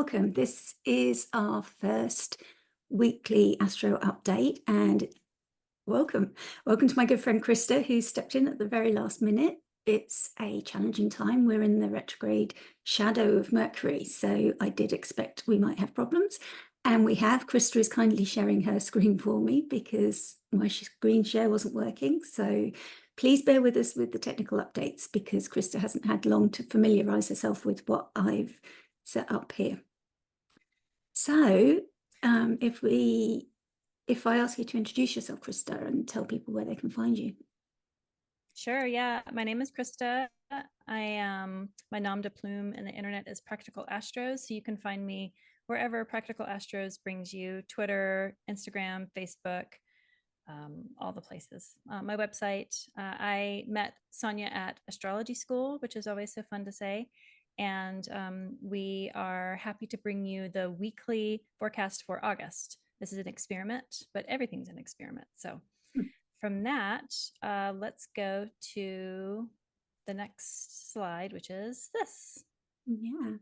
welcome. This is our first weekly Astro update, and welcome. Welcome to my good friend Christa, who stepped in at the very last minute. It's a challenging time. We're in the retrograde shadow of Mercury, so I did expect we might have problems. And we have. Christa is kindly sharing her screen for me because my screen share wasn't working. So please bear with us with the technical updates because Christa hasn't had long to familiarise herself with what I've set up here. So if I ask you to introduce yourself, Christa, and tell people where they can find you. Sure, yeah. My name is Christa. My nom de plume in the internet is Practical Astros. So you can find me wherever Practical Astros brings you: Twitter, Instagram, Facebook, all the places. My website, I met Sonia at Astrology School, which is always so fun to say. And we are happy to bring you the weekly forecast for August. This is an experiment, but everything's an experiment. So from that, let's go to the next slide, which is this. Yeah.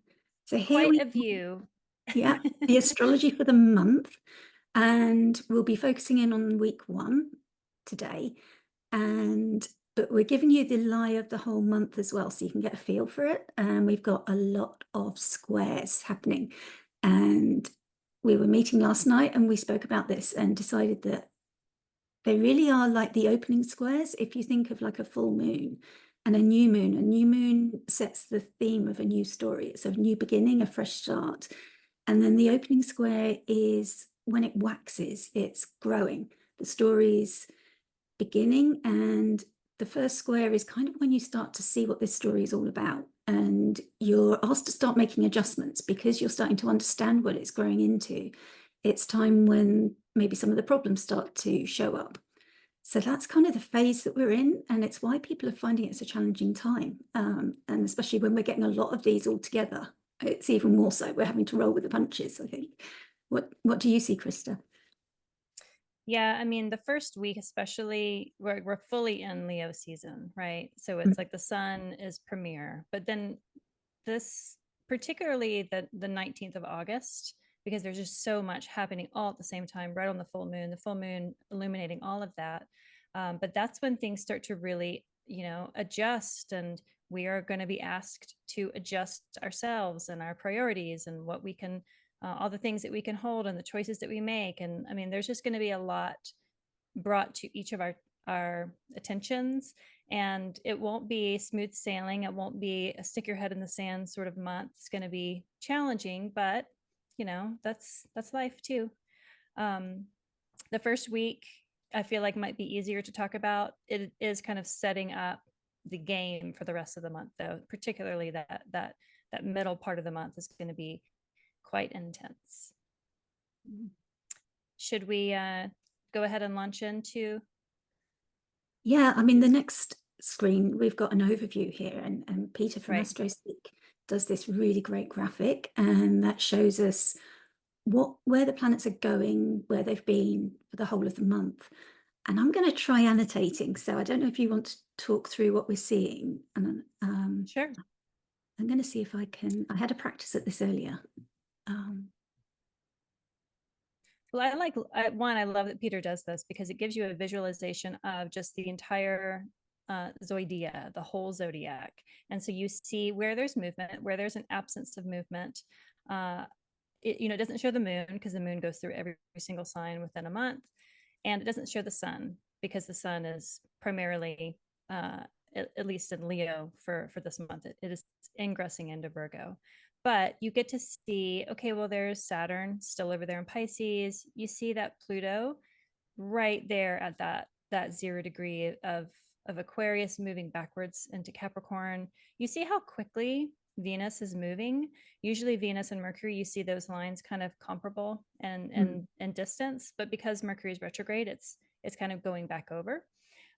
So here Quite we a view. Yeah, the astrology for the month. And we'll be focusing in on week 1 today. But we're giving you the lie of the whole month as well, so you can get a feel for it. And we've got a lot of squares happening. And we were meeting last night and we spoke about this and decided that they really are like the opening squares. If you think of like a full moon and a new moon sets the theme of a new story. It's a new beginning, a fresh start. And then the opening square is when it waxes, it's growing. The story's beginning, and the first square is kind of when you start to see what this story is all about. And you're asked to start making adjustments because you're starting to understand what it's growing into. It's time when maybe some of the problems start to show up. So that's kind of the phase that we're in, and it's why people are finding it's a challenging time. And especially when we're getting a lot of these all together, it's even more so. We're having to roll with the punches, I think. What do you see, Christa? Yeah, I mean, the first week, especially, we're fully in Leo season, right? So it's like the sun is premiere, but then this, particularly the 19th of August, because there's just so much happening all at the same time, right on the full moon illuminating all of that. But that's when things start to really, adjust, and we are going to be asked to adjust ourselves and our priorities and what we can, all the things that we can hold and the choices that we make. And I mean, there's just going to be a lot brought to each of our attentions, and it won't be smooth sailing. It won't be a stick your head in the sand sort of month. It's going to be challenging, but that's life too. The first week I feel like might be easier to talk about. It is kind of setting up the game for the rest of the month, though. Particularly that middle part of the month is going to be quite intense. Should we go ahead and launch into? Yeah, I mean, the next screen, we've got an overview here, and Peter from Right. AstroSeek does this really great graphic, and that shows us where the planets are going, where they've been for the whole of the month. And I'm going to try annotating. So I don't know if you want to talk through what we're seeing. And Sure. I'm going to see if I can. I had a practice at this earlier. Well, I love that Peter does this because it gives you a visualization of just the entire zodiac, the whole zodiac. And so you see where there's movement, where there's an absence of movement. It doesn't show the moon because the moon goes through every single sign within a month. And it doesn't show the sun because the sun is primarily, at least in Leo for this month, it is ingressing into Virgo. But you get to see, okay, well, there's Saturn still over there in Pisces. You see that Pluto right there at that 0 degree of Aquarius moving backwards into Capricorn. You see how quickly Venus is moving. Usually Venus and Mercury, you see those lines kind of comparable and distance, but because Mercury is retrograde, it's kind of going back over.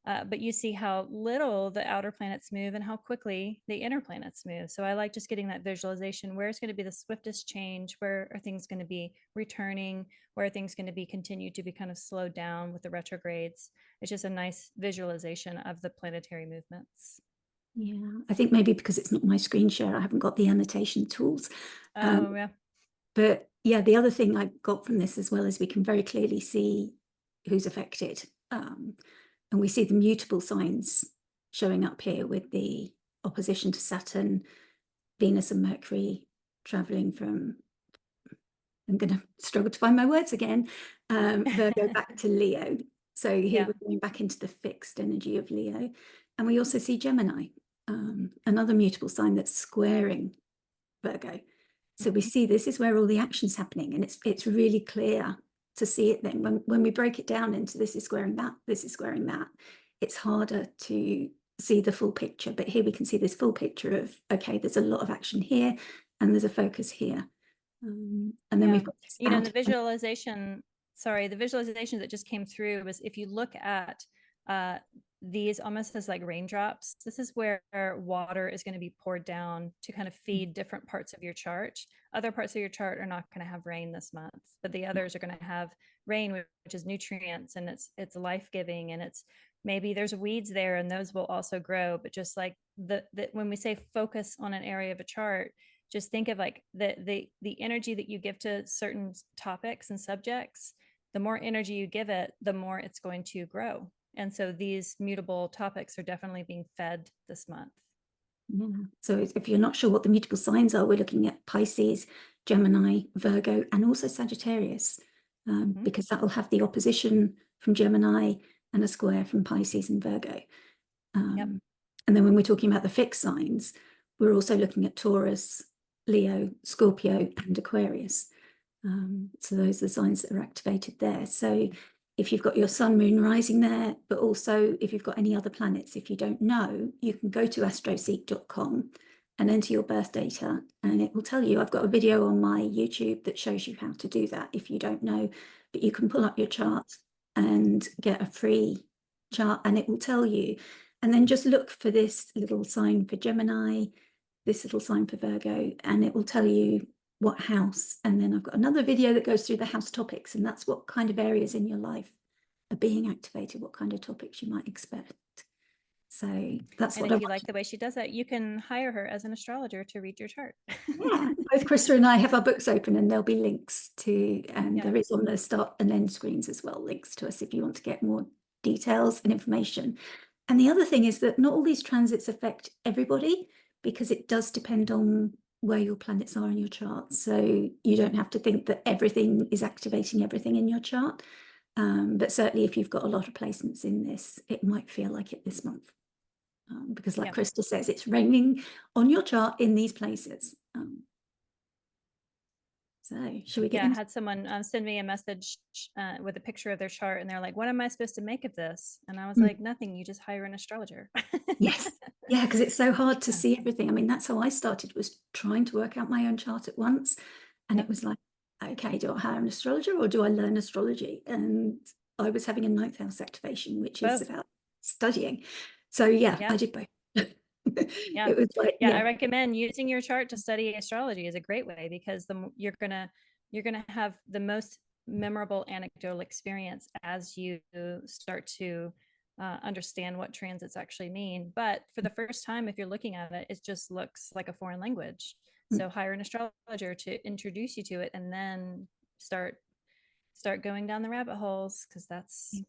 But you see how little the outer planets move and how quickly the inner planets move. So I like just getting that visualization. Where is going to be the swiftest change? Where are things going to be returning? Where are things going to be continued to be kind of slowed down with the retrogrades? It's just a nice visualization of the planetary movements. Yeah, I think maybe because it's not my screen share, I haven't got the annotation tools. Oh, yeah. But yeah, the other thing I got from this as well is we can very clearly see who's affected. And we see the mutable signs showing up here with the opposition to Saturn, Venus and Mercury traveling from, I'm going to struggle to find my words again, Virgo back to Leo. So here we're going back into the fixed energy of Leo. And we also see Gemini, another mutable sign that's squaring Virgo. So we see this is where all the action's happening, and it's really clear to see it then. When we break it down into this is squaring that, this is squaring that, it's harder to see the full picture. But here we can see this full picture of, okay, there's a lot of action here and there's a focus here. And then we've got this the visualization, the visualization that just came through was, if you look at these almost as like raindrops, this is where water is going to be poured down to kind of feed different parts of your chart. Other parts of your chart are not going to have rain this month, but the others are going to have rain, which is nutrients, and it's life-giving, and it's maybe there's weeds there and those will also grow. But just like when we say focus on an area of a chart, just think of like the energy that you give to certain topics and subjects. The more energy you give it, the more it's going to grow. And so these mutable topics are definitely being fed this month. Yeah. So if you're not sure what the mutable signs are, we're looking at Pisces, Gemini, Virgo, and also Sagittarius, because that will have the opposition from Gemini and a square from Pisces and Virgo. And then when we're talking about the fixed signs, we're also looking at Taurus, Leo, Scorpio, and Aquarius. So those are the signs that are activated there. So if you've got your sun, moon, rising there, but also if you've got any other planets, if you don't know, you can go to astroseek.com and enter your birth data, and it will tell you. I've got a video on my YouTube that shows you how to do that if you don't know, but you can pull up your chart and get a free chart, and it will tell you. And then just look for this little sign for Gemini, this little sign for Virgo, and it will tell you what house. And then I've got another video that goes through the house topics, and that's what kind of areas in your life are being activated, what kind of topics you might expect. So that's and what if you like the way she does that, you can hire her as an astrologer to read your chart. Yeah, both Christa and I have our books open, and there'll be links to, and there is on the start and end screens as well, links to us if you want to get more details and information. And the other thing is that not all these transits affect everybody, because it does depend on where your planets are in your chart. So you don't have to think that everything is activating everything in your chart. But certainly if you've got a lot of placements in this, it might feel like it this month. Because like Christa says, it's raining on your chart in these places. So should we get I had someone send me a message with a picture of their chart, and they're like, what am I supposed to make of this? And I was like, nothing, you just hire an astrologer. Yes. Yeah, because it's so hard to see everything. I mean, that's how I started, was trying to work out my own chart at once. And it was like, okay, do I hire an astrologer or do I learn astrology? And I was having a 9th house activation, which is about studying. So I did both. It was like, I recommend using your chart to study astrology is a great way, because you're gonna have the most memorable anecdotal experience as you start to understand what transits actually mean. But for the first time, if you're looking at it, it just looks like a foreign language. So hire an astrologer to introduce you to it, and then start going down the rabbit holes, because that's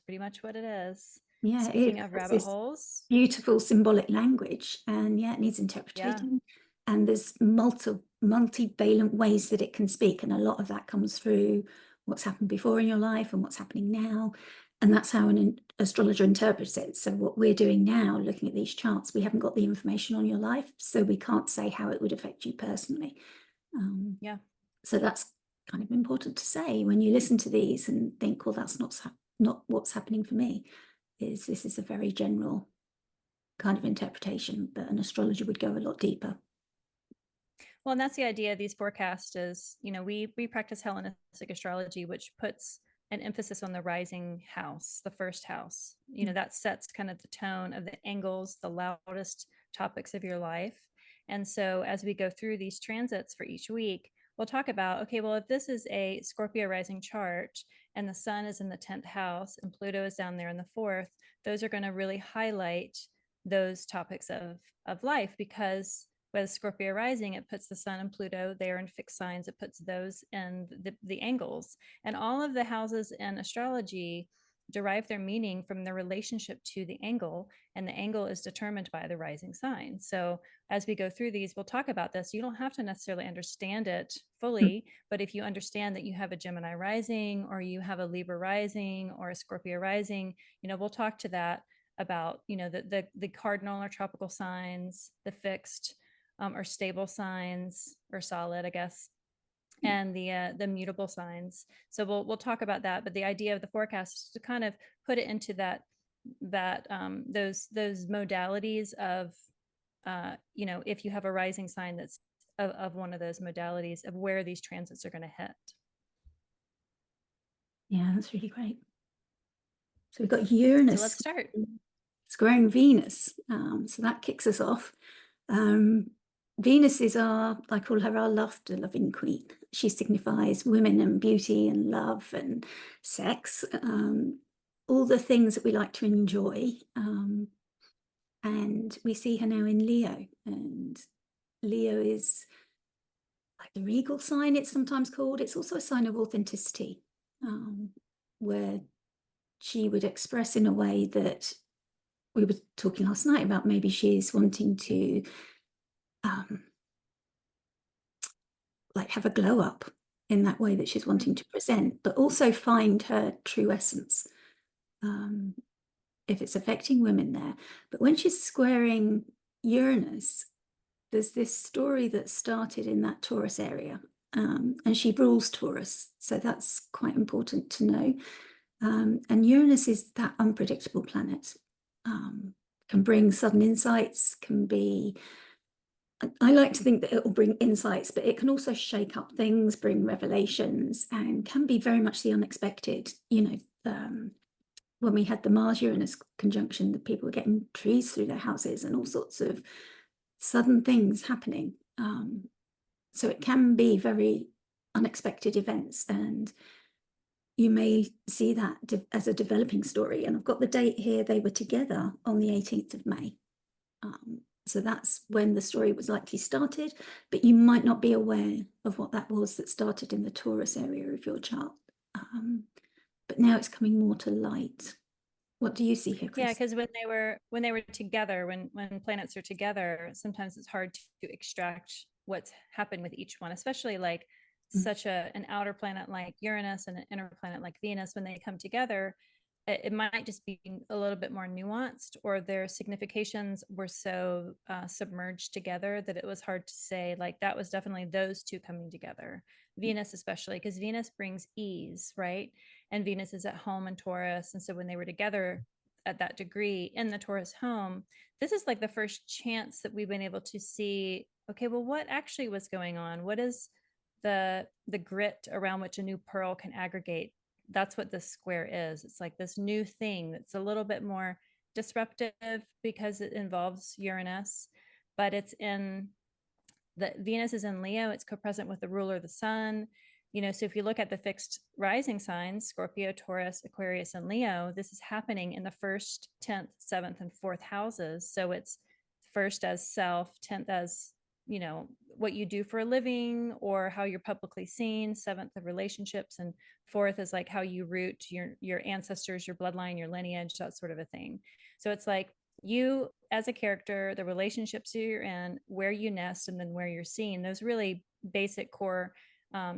pretty much what it is. Yeah, Speaking of rabbit holes, beautiful symbolic language, and it needs interpretation. And there's multivalent ways that it can speak, and a lot of that comes through what's happened before in your life and what's happening now. And that's how an astrologer interprets it. So what we're doing now, looking at these charts, we haven't got the information on your life, so we can't say how it would affect you personally. So that's kind of important to say when you listen to these and think, well, that's not what's happening for me. This is a very general kind of interpretation, but an astrologer would go a lot deeper. Well, and that's the idea of these forecasts is, we practice Hellenistic astrology, which puts an emphasis on the rising house, the first house. That sets kind of the tone of the angles, the loudest topics of your life. And so as we go through these transits for each week, we'll talk about, okay, well, if this is a Scorpio rising chart and the sun is in the 10th house and Pluto is down there in the 4th, those are going to really highlight those topics of life, because With Scorpio rising, it puts the sun and Pluto there in fixed signs. It puts those in the angles. And all of the houses in astrology derive their meaning from their relationship to the angle, and the angle is determined by the rising sign. So as we go through these, we'll talk about this. You don't have to necessarily understand it fully, but if you understand that you have a Gemini rising, or you have a Libra rising, or a Scorpio rising, we'll talk to that about, the cardinal or tropical signs, the fixed or stable signs, or solid, I guess, and the mutable signs. So we'll talk about that. But the idea of the forecast is to kind of put it into those modalities of, if you have a rising sign that's of one of those modalities of where these transits are going to hit. Yeah, that's really great. So we've got Uranus. So let's start. Squaring Venus. So that kicks us off. Venus is I call her our laughter loving queen. She signifies women and beauty and love and sex, all the things that we like to enjoy. And we see her now in Leo, and Leo is like the regal sign, it's sometimes called. It's also a sign of authenticity, where she would express in a way that we were talking last night about. Maybe she's wanting to like have a glow up in that way that she's wanting to present, but also find her true essence, if it's affecting women there. But when she's squaring Uranus, there's this story that started in that Taurus area, and she rules Taurus, so that's quite important to know. And Uranus is that unpredictable planet, can bring sudden insights, can be, I like to think that it will bring insights, but it can also shake up things, bring revelations, and can be very much the unexpected. When we had the Mars-Uranus conjunction, the people were getting trees through their houses and all sorts of sudden things happening. So it can be very unexpected events, and you may see that as a developing story. And I've got the date here. They were together on the 18th of May. So that's when the story was likely started, but you might not be aware of what that was that started in the Taurus area of your chart. But now it's coming more to light. What do you see here, Christa? Yeah, because when they were together, when planets are together, sometimes it's hard to extract what's happened with each one, especially like such an outer planet like Uranus and an inner planet like Venus. When they come together, it might just be a little bit more nuanced, or their significations were so submerged together that it was hard to say, like, that was definitely those two coming together. Venus, especially, because Venus brings ease, right? And Venus is at home in Taurus. And so when they were together at that degree in the Taurus home, this is like the first chance that we've been able to see, okay, well, what actually was going on? What is the grit around which a new pearl can aggregate? That's what this square is. It's like this new thing that's a little bit more disruptive because it involves Uranus, but it's in the Venus is in Leo. It's co-present with the ruler of the sun. So if you look at the fixed rising signs, Scorpio, Taurus, Aquarius, and Leo, this is happening in the 1st, 10th, 7th, and 4th houses. So it's 1st as self, 10th as what you do for a living or how you're publicly seen, 7th of relationships, and 4th is like how you root your ancestors, your bloodline, your lineage, that sort of a thing. So it's like you as a character, the relationships you're in, where you nest, and then where you're seen, those really basic core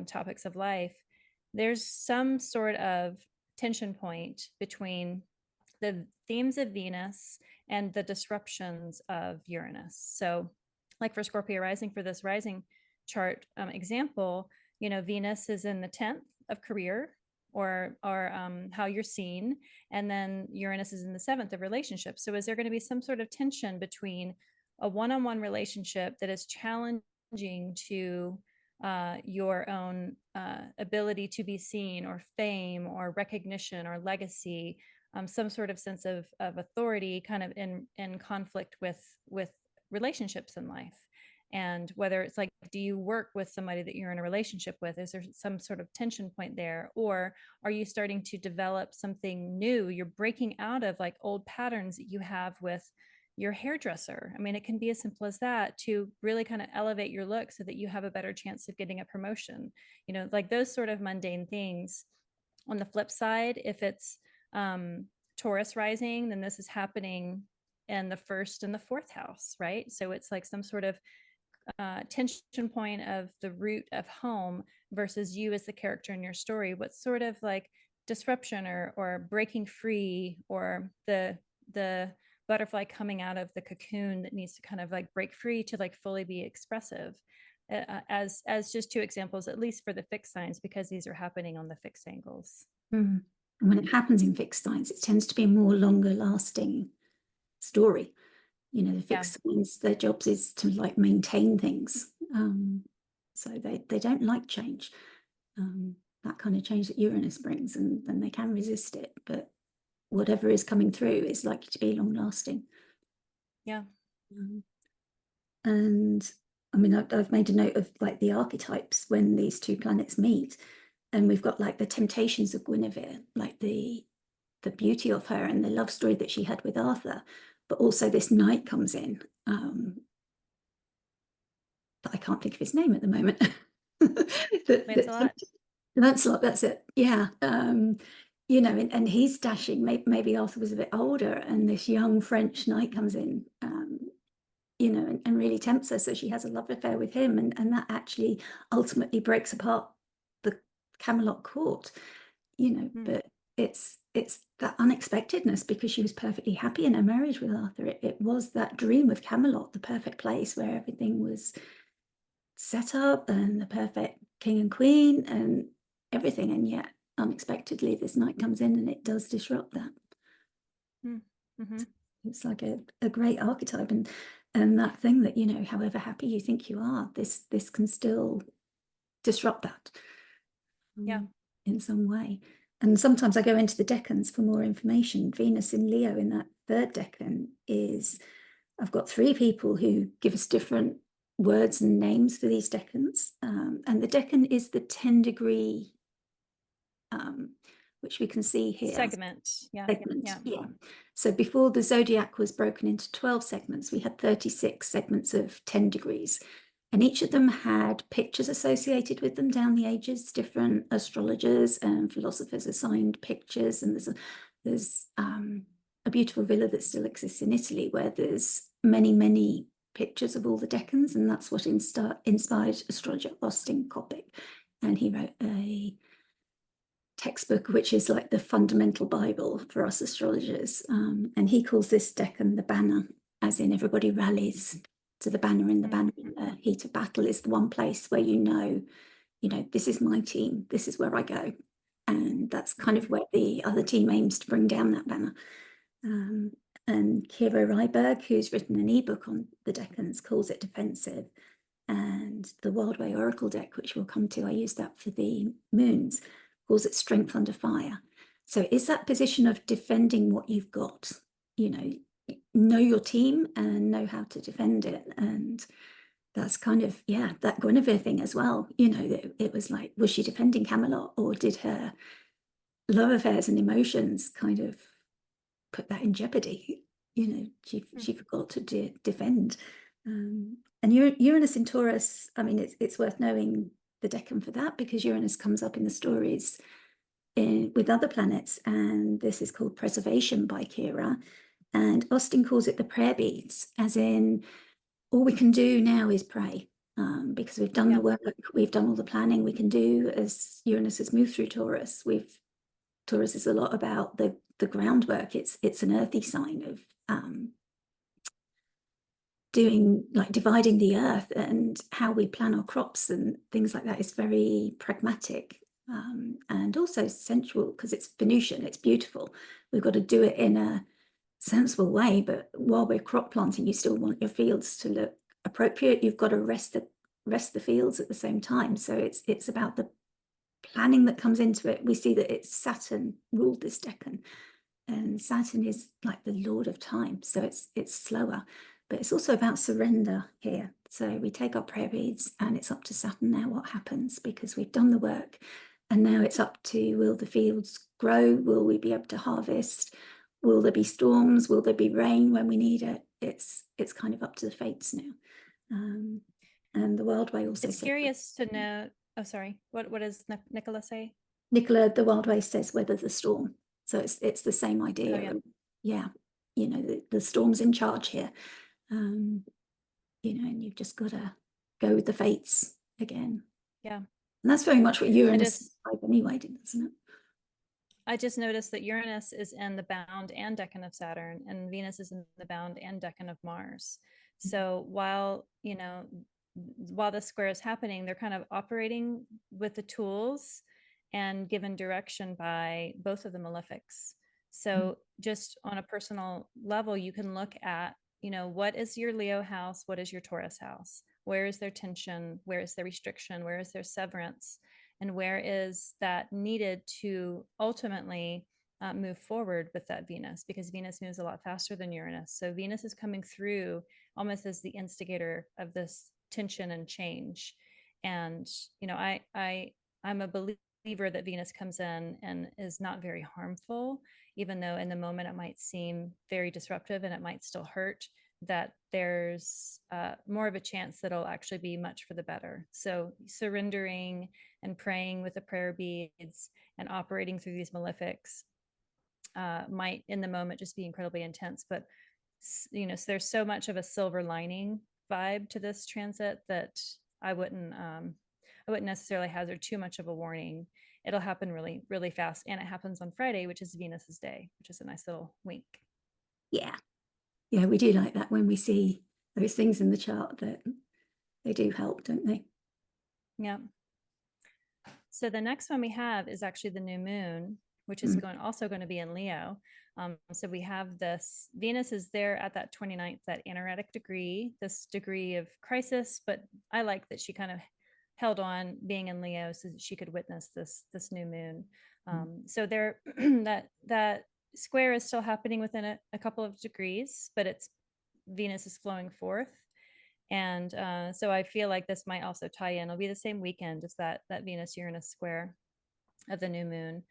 topics of life. There's some sort of tension point between the themes of Venus and the disruptions of Uranus. So like for Scorpio rising, for this rising chart example, Venus is in the 10th of career or how you're seen, and then Uranus is in the 7th of relationships. So is there going to be some sort of tension between a one-on-one relationship that is challenging to your own ability to be seen, or fame, or recognition, or legacy, some sort of sense of authority, kind of in conflict with relationships in life? And whether it's like, do you work with somebody that you're in a relationship with? Is there some sort of tension point there? Or are you starting to develop something new? You're breaking out of like old patterns that you have with your hairdresser. I mean, it can be as simple as that to really kind of elevate your look so that you have a better chance of getting a promotion, like those sort of mundane things. On the flip side, if it's Taurus rising, then this is happening in the first and the fourth house, right? So it's like some sort of tension point of the root of home versus you as the character in your story. What sort of like disruption or breaking free, or the butterfly coming out of the cocoon that needs to kind of like break free to like fully be expressive, as just two examples, at least for the fixed signs, because these are happening on the fixed angles. And when it happens in fixed signs, it tends to be a more longer lasting story. The fixed signs, their jobs is to like maintain things. So they don't like change. That kind of change that Uranus brings, and then they can resist it. But whatever is coming through is likely to be long lasting. Yeah. And I mean, I've made a note of like the archetypes when these two planets meet, and we've got like the temptations of Guinevere, like the beauty of her and the love story that she had with Arthur, but also this knight comes in, but I can't think of his name at the moment. Lancelot, that's it. Yeah. And he's dashing. Maybe Arthur was a bit older, and this young French knight comes in, and really tempts her. So she has a love affair with him, and that actually ultimately breaks apart the Camelot court, but it's that unexpectedness, because she was perfectly happy in her marriage with Arthur. It was that dream of Camelot, the perfect place where everything was set up and the perfect king and queen and everything, and yet unexpectedly this knight comes in and it does disrupt that. It's like a great archetype, and that thing that, however happy you think you are, this can still disrupt that in some way. And sometimes I go into the decans for more information. Venus in Leo in that third decan I've got 3 people who give us different words and names for these decans. And the decan is the 10-degree, which we can see here. Segment. Yeah. So before the zodiac was broken into 12 segments, we had 36 segments of 10 degrees. And each of them had pictures associated with them down the ages. Different astrologers and philosophers assigned pictures. And there's a beautiful villa that still exists in Italy where there's many, many pictures of all the decans. And that's what inspired astrologer Austin Coppock. And he wrote a textbook which is like the fundamental Bible for us astrologers. And he calls this decan the banner, as in everybody rallies to the banner, in the banner in the heat of battle is the one place where this is my team, this is where I go. And that's kind of where the other team aims to bring down that banner. And Kira Ryberg, who's written an ebook on the decans, calls it defensive. And the Wild Way Oracle deck, which we'll come to, I use that for the moons, calls it strength under fire. So it's that position of defending what you've got, know your team and know how to defend it. And that's kind of, that Guinevere thing as well. It was like, was she defending Camelot, or did her love affairs and emotions kind of put that in jeopardy? She forgot to defend. And Uranus in Taurus, I mean, it's worth knowing the decan for that, because Uranus comes up in the stories with other planets, and this is called preservation by Kira. And Austin calls it the prayer beads, as in all we can do now is pray, because we've done the work, we've done all the planning we can do as Uranus has moved through Taurus. Taurus is a lot about the groundwork. It's an earthy sign of dividing the earth, and how we plan our crops and things like that is very pragmatic, and also sensual, because it's Venusian, it's beautiful. We've got to do it in a sensible way, but while we're crop planting, you still want your fields to look appropriate. You've got to rest the fields at the same time. So it's about the planning that comes into it. We see that it's Saturn ruled this decan, and Saturn is like the lord of time, so it's slower, but it's also about surrender here. So we take our prayer beads, and it's up to Saturn now what happens, because we've done the work, and now it's up to, will the fields grow? Will we be able to harvest? Will there be storms? Will there be rain when we need it? it's kind of up to the fates now. And the Wild Way also It's says, curious to know. Oh, sorry. What does Nicola say? Nicola, the Wild Way says, weather the storm. So it's the same idea. Oh, yeah. Yeah, you know, the storm's in charge here. You know, and you've just got to go with the fates again. Yeah. And that's very much what Uranus is like anyway, doesn't it? I just noticed that Uranus is in the bound and decan of Saturn, and Venus is in the bound and decan of Mars. So while, you know, while the square is happening, they're kind of operating with the tools and given direction by both of the malefics. So just on a personal level, you can look at, you know, what is your Leo house? What is your Taurus house? Where is their tension? Where is their restriction? Where is their severance? And where is that needed to ultimately move forward with that Venus, because Venus moves a lot faster than Uranus. So Venus is coming through almost as the instigator of this tension and change. And, you know, I'm a believer that Venus comes in and is not very harmful, even though in the moment it might seem very disruptive and it might still hurt, that there's more of a chance that it'll actually be much for the better. So surrendering and praying with the prayer beads and operating through these malefics might in the moment just be incredibly intense. But, you know, so there's so much of a silver lining vibe to this transit that I wouldn't necessarily hazard too much of a warning. It'll happen really, really fast. And it happens on Friday, which is Venus's day, which is a nice little wink. Yeah. Yeah, we do like that when we see those things in the chart, that they do help, don't they? Yeah. So the next one we have is actually the new moon, which is also going to be in Leo. So we have this, Venus is there at that 29th, that anaretic degree, this degree of crisis, but I like that she kind of held on being in Leo so that she could witness this new moon. So there, that square is still happening within a couple of degrees, but it's Venus is flowing forth. And so I feel like this might also tie in. It'll be the same weekend as that Venus Uranus square of the new moon.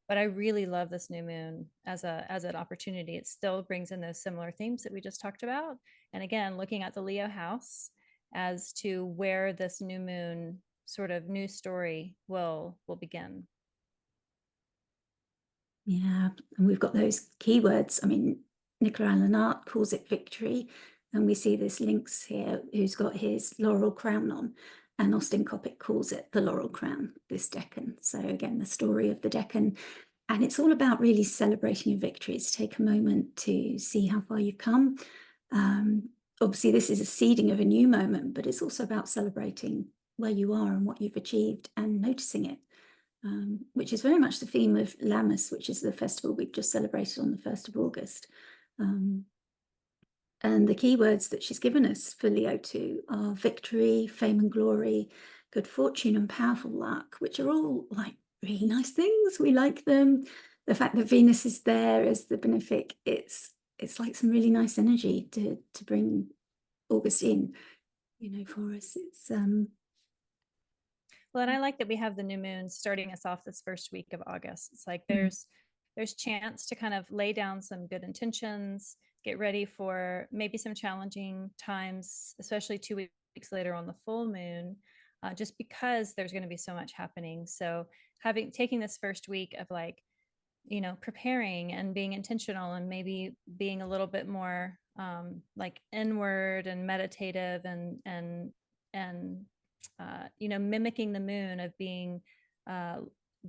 But I really love this new moon as an opportunity. It still brings in those similar themes that we just talked about. And again, looking at the Leo house as to where this new moon sort of new story will begin. Yeah, and we've got those keywords. I mean, Nicola Allenart calls it victory, and we see this Lynx here who's got his laurel crown on, and Austin Coppock calls it the laurel crown, this decan. So again, the story of the decan, and it's all about really celebrating your victories. Take a moment to see how far you've come. Obviously, this is a seeding of a new moment, but it's also about celebrating where you are and what you've achieved and noticing it. Which is very much the theme of Lammas, which is the festival we've just celebrated on the 1st of August. And the keywords that she's given us for Leo 2 are victory, fame and glory, good fortune and powerful luck, which are all like really nice things. We like them. The fact that Venus is there as the benefic, it's like some really nice energy to bring August in, you know, for us. It's Well, and I like that we have the new moon starting us off this first week of August. It's like there's chance to kind of lay down some good intentions, get ready for maybe some challenging times, especially 2 weeks later on the full moon, just because there's going to be so much happening. So taking this first week of like, you know, preparing and being intentional and maybe being a little bit more like inward and meditative and you know, mimicking the moon of being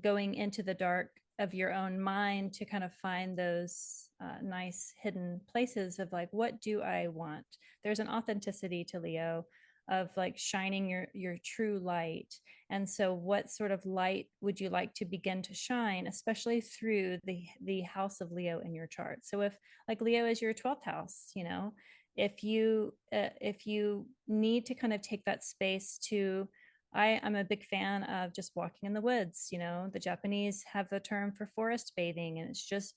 going into the dark of your own mind to kind of find those nice hidden places of like, what do I want? There's an authenticity to Leo of like shining your true light. And so what sort of light would you like to begin to shine, especially through the house of Leo in your chart? So if like Leo is your 12th house, you know, if you need to kind of take that space to, I'm a big fan of just walking in the woods. You know, the Japanese have the term for forest bathing, and it's just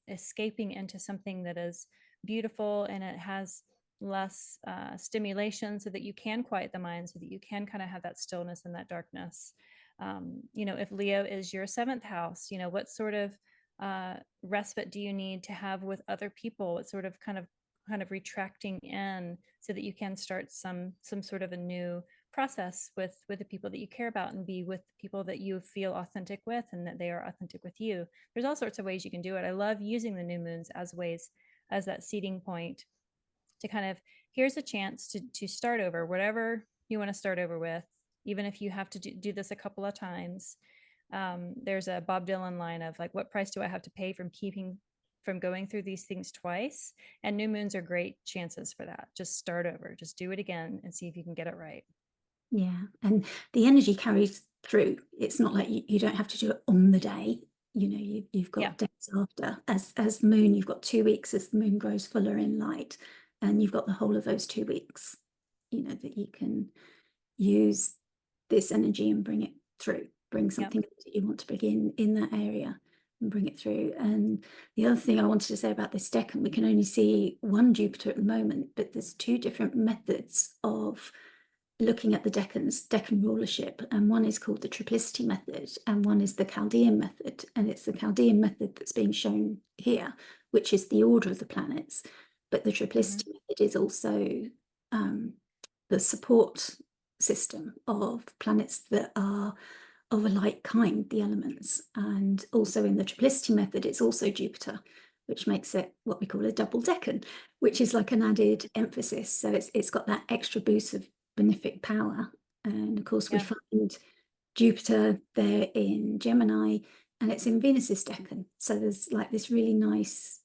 escaping into something that is beautiful and it has less stimulation, so that you can quiet the mind, so that you can kind of have that stillness and that darkness. You know, if Leo is your 7th house, you know, what sort of respite do you need to have with other people? What sort of kind of kind of retracting in so that you can start some sort of a new process with the people that you care about, and be with people that you feel authentic with and that they are authentic with you. There's all sorts of ways you can do it. I love using the new moons as ways, as that seeding point to kind of, here's a chance to start over, whatever you want to start over with, even if you have to do this a couple of times. There's a Bob Dylan line of like, what price do I have to pay from going through these things twice? And new moons are great chances for that. Just start over, just do it again and see if you can get it right. Yeah, and the energy carries through. It's not like you don't have to do it on the day. You know, you've got days after. As the moon, you've got 2 weeks as the moon grows fuller in light, and you've got the whole of those 2 weeks, you know, that you can use this energy and bring it through, bring something that you want to begin in that area and bring it through. And the other thing I wanted to say about this decan, we can only see one Jupiter at the moment, but there's 2 different methods of looking at the decan rulership, and one is called the triplicity method and one is the Chaldean method, and it's the Chaldean method that's being shown here, which is the order of the planets, but the triplicity method is also the support system of planets that are of a like kind, the elements. And also in the triplicity method, it's also Jupiter, which makes it what we call a double decan, which is like an added emphasis. So it's got that extra boost of benefic power. And of course, we find Jupiter there in Gemini, and it's in Venus's decan. So there's like this really nice,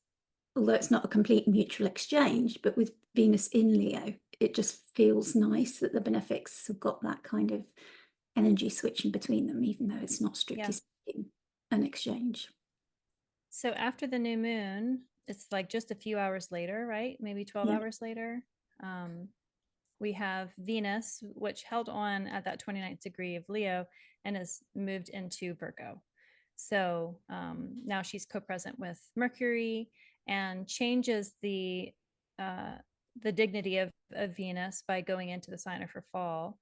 although it's not a complete mutual exchange, but with Venus in Leo, it just feels nice that the benefics have got that kind of energy switching between them, even though it's not strictly speaking an exchange. So after the new moon, it's like just a few hours later, right? Maybe 12 hours later. We have Venus, which held on at that 29th degree of Leo and has moved into Virgo. So now she's co-present with Mercury and changes the dignity of Venus by going into the sign of her fall,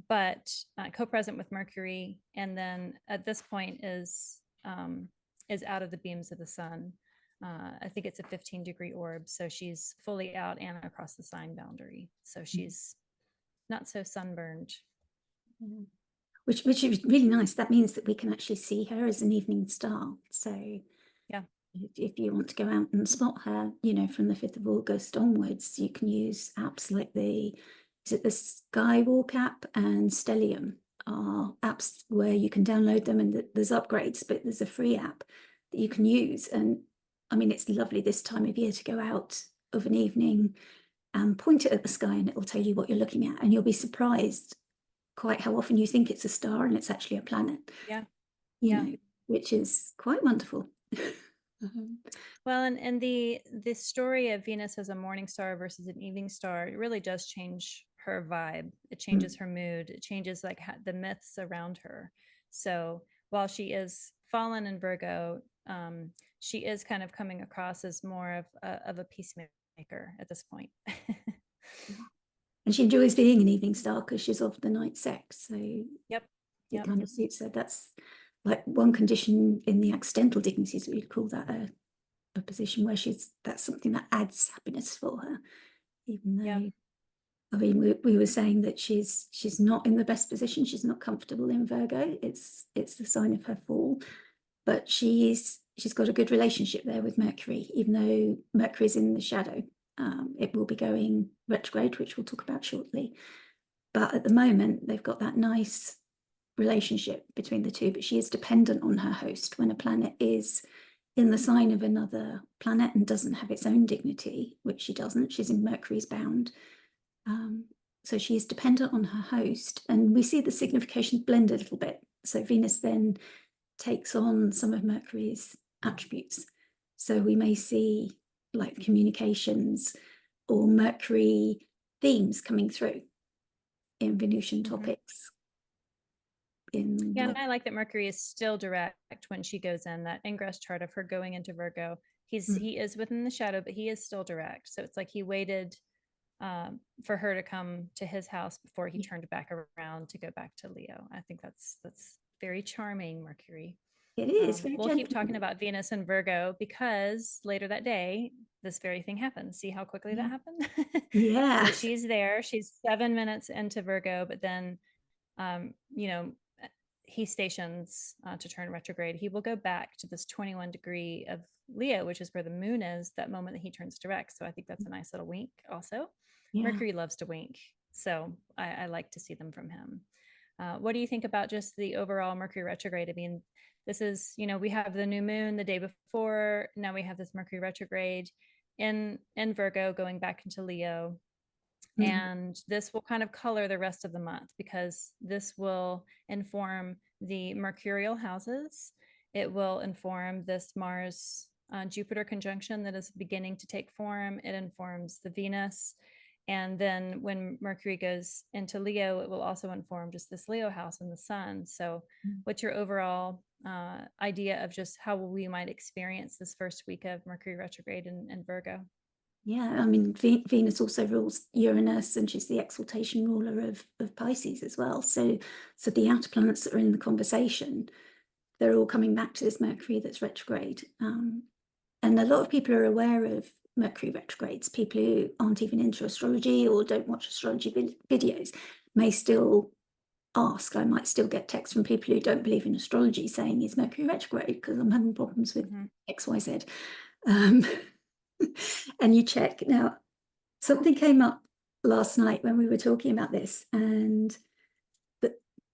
but co-present with Mercury, and then at this point is out of the beams of the sun. I think it's a 15-degree orb, so she's fully out and across the sign boundary. So she's not so sunburned. Which is really nice. That means that we can actually see her as an evening star. So if you want to go out and spot her, you know, from the 5th of August onwards, you can use apps like the Skywalk app and Stellium are apps where you can download them, and there's upgrades, but there's a free app that you can use. And I mean, it's lovely this time of year to go out of an evening and point it at the sky, and it will tell you what you're looking at, and you'll be surprised quite how often you think it's a star and it's actually a planet. You know, which is quite wonderful. Well, and the story of Venus as a morning star versus an evening star, it really does change her vibe. It changes her mood. It changes like the myths around her. So while she is fallen in Virgo, she is kind of coming across as more of a peacemaker at this point. And she enjoys being an evening star because she's of the night sex. So it kind of suits her. That's like one condition in the accidental dignities. We'd call that a position where that's something that adds happiness for her. Even though, I mean, we were saying that she's not in the best position. She's not comfortable in Virgo. It's the sign of her fall. But she's got a good relationship there with Mercury, even though Mercury is in the shadow. It will be going retrograde, which we'll talk about shortly. But at the moment, they've got that nice relationship between the two, but she is dependent on her host. When a planet is in the sign of another planet and doesn't have its own dignity, which she doesn't, she's in Mercury's bound. So she is dependent on her host, and we see the significations blend a little bit. So Venus then takes on some of Mercury's attributes. So we may see like communications or Mercury themes coming through in Venusian topics. And I like that Mercury is still direct when she goes in. That ingress chart of her going into Virgo, he is within the shadow, but he is still direct. So it's like he waited for her to come to his house before he turned back around to go back to Leo. I think that's very charming, Mercury. It is very We'll keep gentle. talking about Venus and Virgo because later that day, this very thing happens. See how quickly that Yeah. happened? Yeah. So she's there. She's 7 minutes into Virgo, but then, you know, he stations to turn retrograde. He will go back to this 21 degree of Leo, which is where the moon is, that moment that he turns direct. So I think that's a nice little wink also. Yeah. Mercury loves to wink. So I like to see them from him. What do you think about just the overall Mercury retrograde? I mean, this is, we have the new moon the day before. Now we have this Mercury retrograde in Virgo going back into Leo. Mm. And this will kind of color the rest of the month because this will inform the mercurial houses. It will inform this Mars Jupiter conjunction that is beginning to take form. It informs the Venus. And then when Mercury goes into Leo, it will also inform just this Leo house and the sun. So, what's your overall idea of just how we might experience this first week of Mercury retrograde in Virgo? Yeah, I mean, Venus also rules Uranus, and she's the exaltation ruler of Pisces as well. So the outer planets that are in the conversation, they're all coming back to this Mercury that's retrograde. And a lot of people are aware of Mercury retrogrades. People who aren't even into astrology or don't watch astrology videos may still ask. I might still get texts from people who don't believe in astrology saying, is Mercury retrograde? Because I'm having problems with XYZ. And you check. Now, something came up last night when we were talking about this, and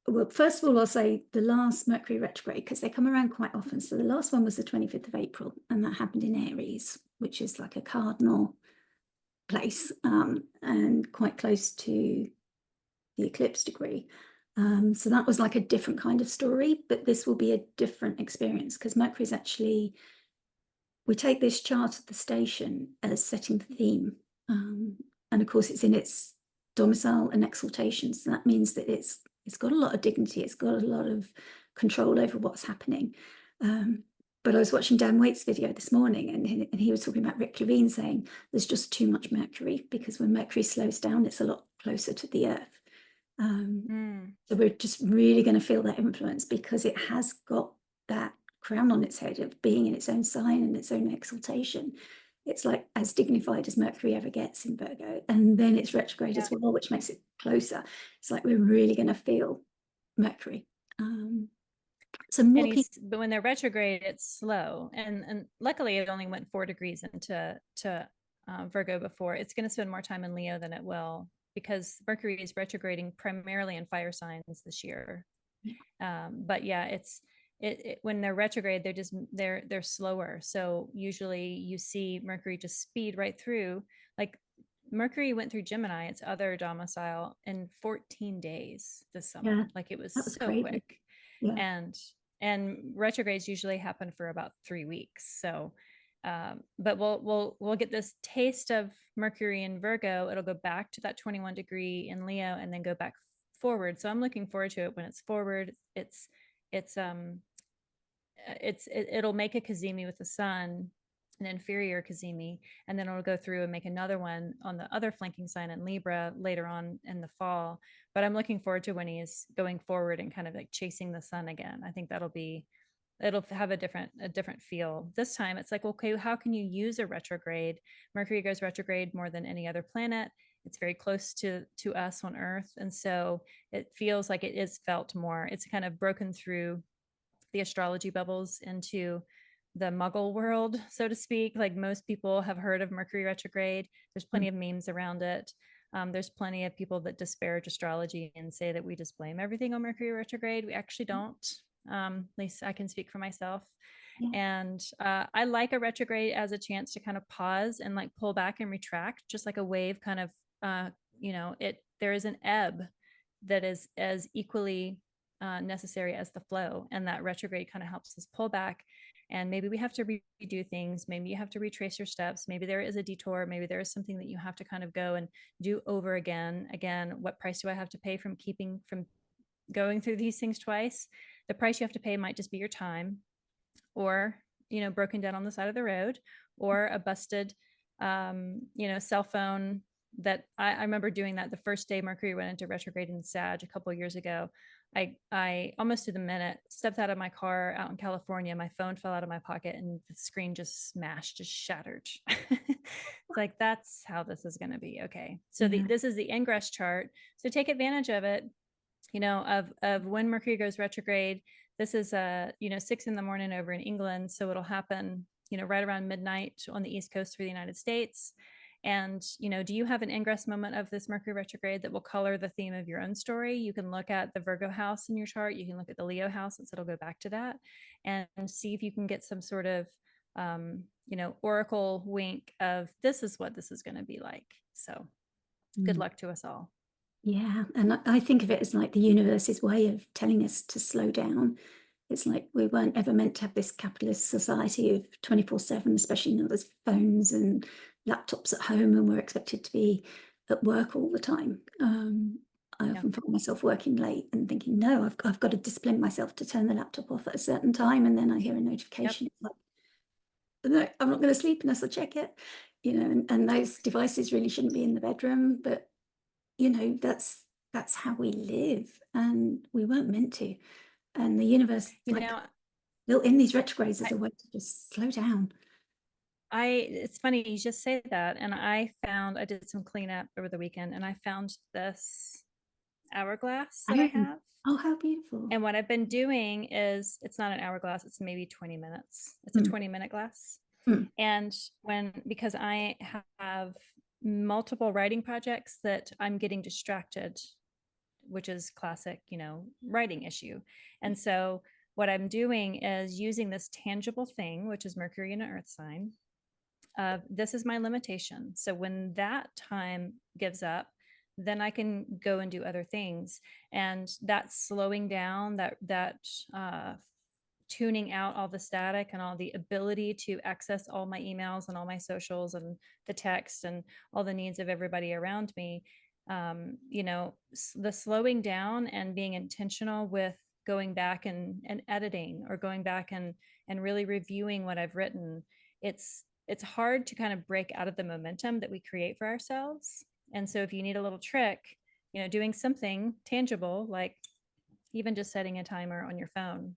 well, first of all, I'll say the last Mercury retrograde, because they come around quite often. So the last one was the 25th of April, and that happened in Aries, which is like a cardinal place, and quite close to the eclipse degree. So that was like a different kind of story, but this will be a different experience because Mercury is actually, we take this chart of the station as setting the theme. And of course, it's in its domicile and exaltation. So that means that it's got a lot of dignity. It's got a lot of control over what's happening. But I was watching Dan Waite's video this morning, and he was talking about Rick Levine saying there's just too much Mercury, because when Mercury slows down, it's a lot closer to the Earth. So we're just really going to feel that influence because it has got that crown on its head of being in its own sign and its own exaltation. It's like as dignified as Mercury ever gets in Virgo, and then it's retrograde as well, which makes it closer. It's like we're really going to feel Mercury. So more but when they're retrograde, it's slow, and luckily it only went 4 degrees into Virgo before. It's going to spend more time in Leo than it will, because Mercury is retrograding primarily in fire signs this year. But yeah, when they're retrograde, they're slower. So usually you see Mercury just speed right through. Like Mercury went through Gemini, its other domicile, in 14 days this summer. Yeah, like it was that was so crazy. quick. Yeah. And retrogrades usually happen for about 3 weeks. So but we'll get this taste of Mercury in Virgo. It'll go back to that 21 degree in Leo and then go back forward. So I'm looking forward to it. When it's forward, it'll make a cazimi with the sun, an inferior cazimi, and then it'll go through and make another one on the other flanking sign in Libra later on in the fall. But I'm looking forward to when he's going forward and kind of like chasing the sun again. I think it'll have a different feel. This time it's like, okay, how can you use a retrograde? Mercury goes retrograde more than any other planet. It's very close to us on Earth, and so it feels like it is felt more. It's kind of broken through the astrology bubbles into the muggle world, so to speak. Like most people have heard of Mercury retrograde. There's plenty of memes around it. There's plenty of people that disparage astrology and say that we just blame everything on Mercury retrograde. We actually don't. At least I can speak for myself. And I like a retrograde as a chance to kind of pause and like pull back and retract, just like a wave kind of, there is an ebb that is as equally necessary as the flow. And that retrograde kind of helps us pull back. And maybe we have to redo things. Maybe you have to retrace your steps. Maybe there is a detour. Maybe there is something that you have to kind of go and do over again. Again, what price do I have to pay from going through these things twice? The price you have to pay might just be your time, or broken down on the side of the road, or a busted cell phone that I remember doing that the first day Mercury went into retrograde in Sag a couple of years ago. I almost to the minute stepped out of my car out in California. My phone fell out of my pocket and the screen just smashed, just shattered. It's like, that's how this is going to be. Okay. So Yeah. this is the ingress chart. So take advantage of it, of when Mercury goes retrograde. This is 6 in the morning over in England. So it'll happen, right around midnight on the East Coast for the United States. And, do you have an ingress moment of this Mercury retrograde that will color the theme of your own story? You can look at the Virgo house in your chart. You can look at the Leo house, since it'll go back to that, and see if you can get some sort of, oracle wink of this is what this is going to be like. So good luck to us all. Yeah. And I think of it as like the universe's way of telling us to slow down. It's like we weren't ever meant to have this capitalist society of 24/7, especially now there's phones and laptops at home and we're expected to be at work all the time. I often find myself working late and thinking, no, I've got to discipline myself to turn the laptop off at a certain time. And then I hear a notification. It's like, no, I'm not going to sleep unless I check it, and those devices really shouldn't be in the bedroom. But, that's how we live and we weren't meant to. And the universe built in these retrogrades as a way to just slow down. It's funny you just say that. And I did some cleanup over the weekend and I found this hourglass that I have. Oh, how beautiful. And what I've been doing is, it's not an hourglass, it's maybe 20 minutes. It's a 20-minute glass. And because I have multiple writing projects that I'm getting distracted, which is classic, writing issue. And so what I'm doing is using this tangible thing, which is Mercury in an earth sign. This is my limitation. So when that time gives up, then I can go and do other things. And that slowing down, that tuning out all the static and all the ability to access all my emails and all my socials and the text and all the needs of everybody around me. The slowing down and being intentional with going back and editing, or going back and really reviewing what I've written. It's hard to kind of break out of the momentum that we create for ourselves. And so if you need a little trick, doing something tangible, like even just setting a timer on your phone,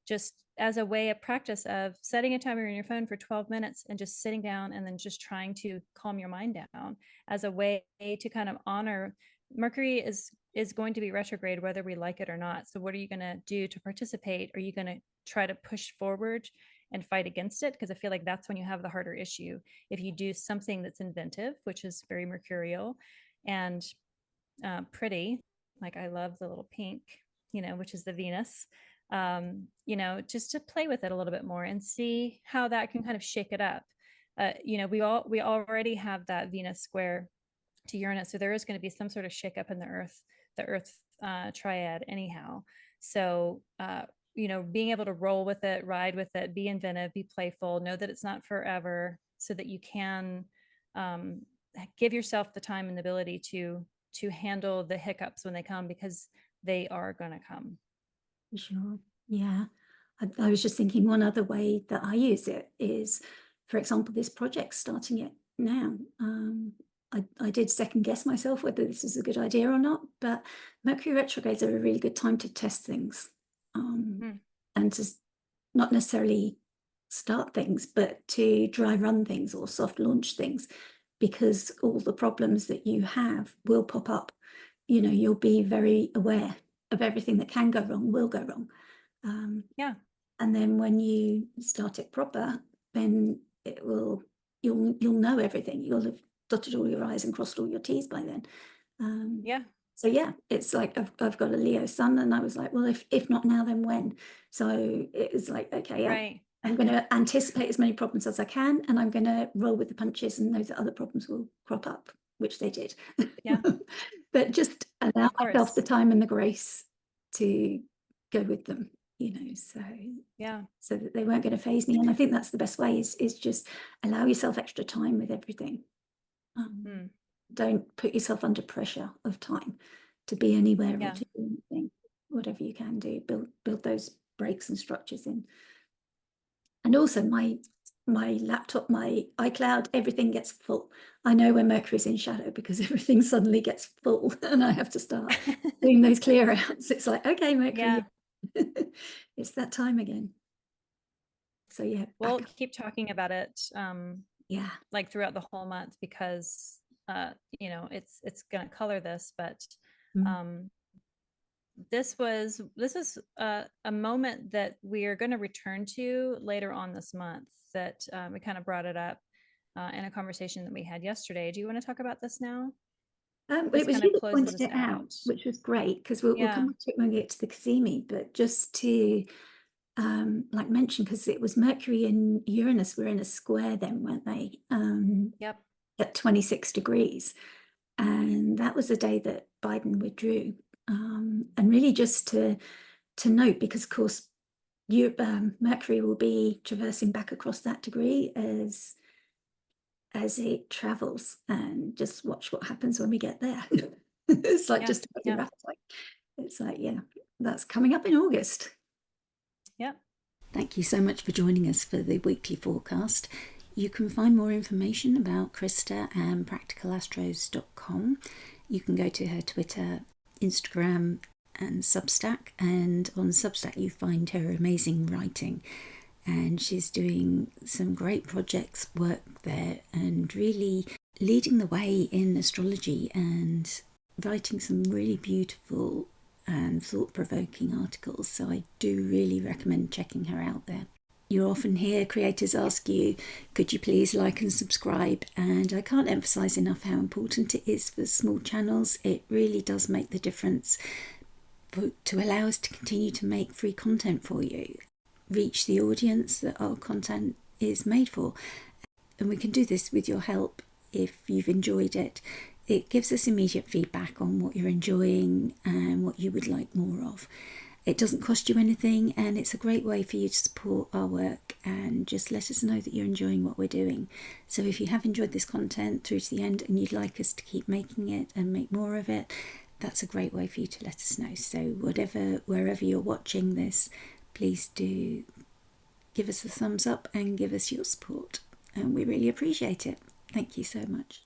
just as a way of practice of setting a timer on your phone for 12 minutes and just sitting down and then just trying to calm your mind down, as a way to kind of honor Mercury is going to be retrograde whether we like it or not. So what are you going to do to participate? Are you going to try to push forward and fight against it? Because I feel like that's when you have the harder issue. If you do something that's inventive, which is very mercurial and pretty, like I love the little pink, which is the Venus, just to play with it a little bit more and see how that can kind of shake it up. We already have that Venus square to Uranus, so there is going to be some sort of shakeup in the Earth triad anyhow. So being able to roll with it, ride with it, be inventive, be playful, know that it's not forever, so that you can give yourself the time and the ability to handle the hiccups when they come, because they are going to come. Sure. Yeah. I was just thinking one other way that I use it is, for example, this project, starting it now. I did second guess myself whether this is a good idea or not, but Mercury retrogrades are a really good time to test things, and to not necessarily start things, but to dry run things or soft launch things, because all the problems that you have will pop up. You'll be very aware of everything that can go wrong, will go wrong. And then when you start it proper, then you'll know everything. You'll have dotted all your I's and crossed all your T's by then. So yeah, it's like I've got a Leo sun, and I was like, well, if not now, then when? So it was like, okay, right. I'm going to anticipate as many problems as I can, and I'm going to roll with the punches and know that other problems will crop up, which they did. Yeah. But just allow myself the time and the grace to go with them, so that they weren't going to phase me. And I think that's the best way, is just allow yourself extra time with everything. Don't put yourself under pressure of time to be anywhere or to do anything. Whatever you can do, build those breaks and structures in. And also my my laptop, my iCloud, everything gets full. I know when Mercury's in shadow because everything suddenly gets full and I have to start doing those clear outs. It's like, okay, Yeah. Mercury, it's that time again. So yeah, We'll back up. keep talking about it, Yeah. like throughout the whole month, because it's gonna color this, but Mm. um, this is a moment that we are going to return to later on this month. That we kind of brought it up in a conversation that we had yesterday. Do you want to talk about this now? It This was kind of you that closes pointed us it out, out. which was great because we'll Yeah. come to it when we get to the Casimi, but just to like mention, because it was Mercury and Uranus were in a square then, weren't they? Yep. At 26 degrees. And that was the day that Biden withdrew. And really just to note, because of course Mercury will be traversing back across that degree as it travels, and just watch what happens when we get there. It's like Yeah. just about your Yeah. appetite. It's like, yeah, that's coming up in August. Yep. Thank you so much for joining us for the weekly forecast. You can find more information about Christa and practicalastros.com. You can go to her Twitter, Instagram, and Substack. And on Substack, you find her amazing writing. And she's doing some great projects work there and really leading the way in astrology and writing some really beautiful and thought-provoking articles. So I do really recommend checking her out there. You often hear creators ask you, could you please like and subscribe? And I can't emphasize enough how important it is for small channels. It really does make the difference to allow us to continue to make free content for you, reach the audience that our content is made for. And we can do this with your help if you've enjoyed it. It gives us immediate feedback on what you're enjoying and what you would like more of. It doesn't cost you anything, and it's a great way for you to support our work and just let us know that you're enjoying what we're doing. So if you have enjoyed this content through to the end and you'd like us to keep making it and make more of it, that's a great way for you to let us know. So wherever you're watching this, please do give us a thumbs up and give us your support. And we really appreciate it. Thank you so much.